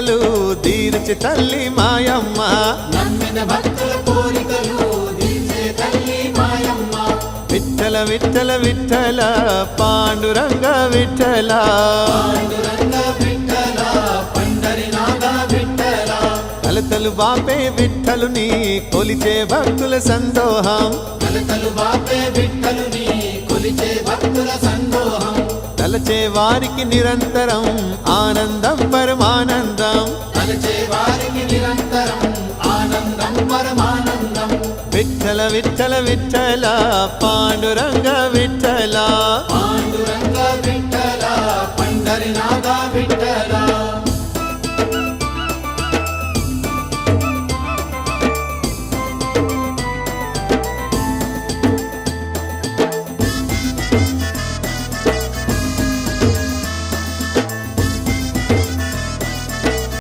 తీర్చి తల్లి మాయమ్మ నమ్మిన భక్తుల కోరికలు తీర్చే తల్లి మాయమ్మ విఠల విఠల విఠల పాండురంగ విఠల పాండురంగ విఠల పండరినాథ విఠల కలతలు బాపే విఠలుని కొలిచే భక్తుల సందోహం కలతలు బాపే విఠలుని కొలిచే భక్తుల సందోహం తలచే వారికి నిరంతరం ఆనందం పరమానందం తలచే వారికి నిరంతరం ఆనందం పరమానందం విఠల విఠల విఠల పాండురంగ విఠల పాండురంగ విఠల పండరినాథ విఠల